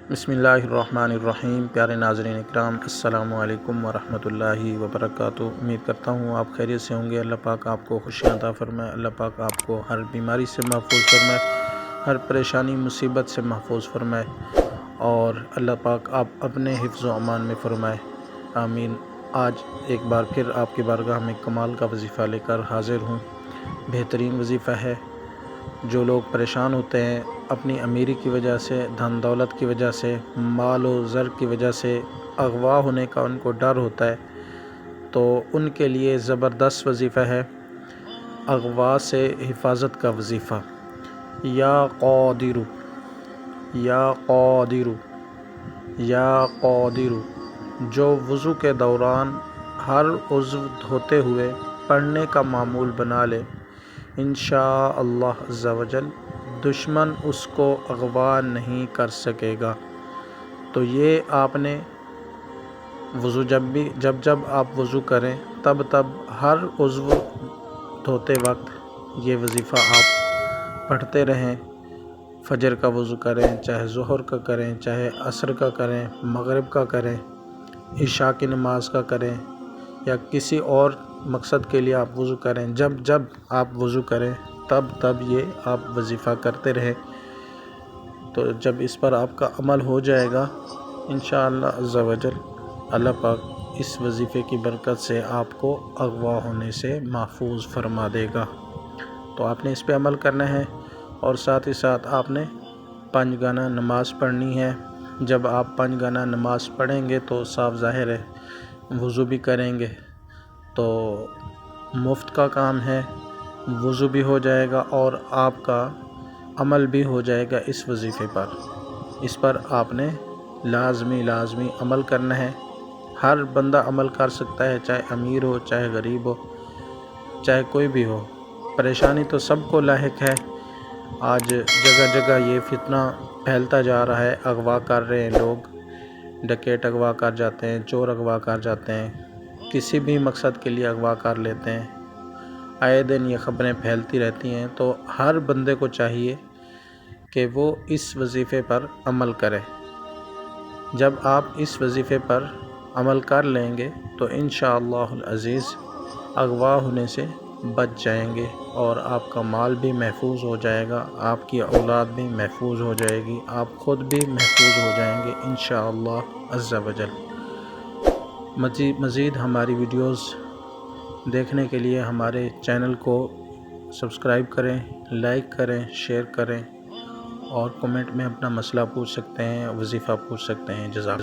بسم اللہ الرحمن الرحیم۔ پیارے ناظرین اکرام، السلام علیکم ورحمۃ اللہ وبرکاتہ۔ امید کرتا ہوں آپ خیریت سے ہوں گے۔ اللہ پاک آپ کو خوشیاں عطا فرمائے، اللہ پاک آپ کو ہر بیماری سے محفوظ فرمائے، ہر پریشانی مصیبت سے محفوظ فرمائے، اور اللہ پاک آپ اپنے حفظ و امان میں فرمائے، آمین۔ آج ایک بار پھر آپ کی بارگاہ میں کمال کا وظیفہ لے کر حاضر ہوں۔ بہترین وظیفہ ہے۔ جو لوگ پریشان ہوتے ہیں اپنی امیری کی وجہ سے، دھن دولت کی وجہ سے، مال و زر کی وجہ سے، اغوا ہونے کا ان کو ڈر ہوتا ہے، تو ان کے لیے زبردست وظیفہ ہے اغوا سے حفاظت کا وظیفہ۔ یا قادر، یا قادر، یا قادر، جو وضو کے دوران ہر عضو دھوتے ہوئے پڑھنے کا معمول بنا لے، انشاءاللہ عز و جل دشمن اس کو اغوا نہیں کر سکے گا۔ تو یہ آپ نے وضو جب آپ وضو کریں تب ہر عضو دھوتے وقت یہ وظیفہ آپ پڑھتے رہیں۔ فجر کا وضو کریں، چاہے ظہر کا کریں، چاہے عصر کا کریں، مغرب کا کریں، عشاء کی نماز کا کریں، یا کسی اور مقصد کے لیے آپ وضو کریں، جب آپ وضو کریں تب یہ آپ وظیفہ کرتے رہیں۔ تو جب اس پر آپ کا عمل ہو جائے گا، انشاءاللہ عز و جل اللہ پاک اس وظیفے کی برکت سے آپ کو اغوا ہونے سے محفوظ فرما دے گا۔ تو آپ نے اس پہ عمل کرنا ہے، اور ساتھ ہی ساتھ آپ نے 5 گانا نماز پڑھنی ہے۔ جب آپ 5 گانا نماز پڑھیں گے تو صاف ظاہر ہے وضو بھی کریں گے، تو مفت کا کام ہے، وضو بھی ہو جائے گا اور آپ کا عمل بھی ہو جائے گا اس وظیفے پر۔ اس پر آپ نے لازمی عمل کرنا ہے۔ ہر بندہ عمل کر سکتا ہے، چاہے امیر ہو، چاہے غریب ہو، چاہے کوئی بھی ہو۔ پریشانی تو سب کو لاحق ہے۔ آج جگہ یہ فتنہ پھیلتا جا رہا ہے، اغوا کر رہے ہیں لوگ، ڈکیت اغوا کر جاتے ہیں، چور اغوا کر جاتے ہیں، کسی بھی مقصد کے لیے اغوا کر لیتے ہیں۔ آئے دن یہ خبریں پھیلتی رہتی ہیں، تو ہر بندے کو چاہیے کہ وہ اس وظیفے پر عمل کرے۔ جب آپ اس وظیفے پر عمل کر لیں گے تو انشاءاللہ العزیز اغوا ہونے سے بچ جائیں گے، اور آپ کا مال بھی محفوظ ہو جائے گا، آپ کی اولاد بھی محفوظ ہو جائے گی، آپ خود بھی محفوظ ہو جائیں گے انشاءاللہ عز و جل۔ مزید ہماری ویڈیوز دیکھنے کے لیے ہمارے چینل کو سبسکرائب کریں، لائک کریں، شیئر کریں، اور کمنٹ میں اپنا مسئلہ پوچھ سکتے ہیں، وظیفہ پوچھ سکتے ہیں۔ جزاک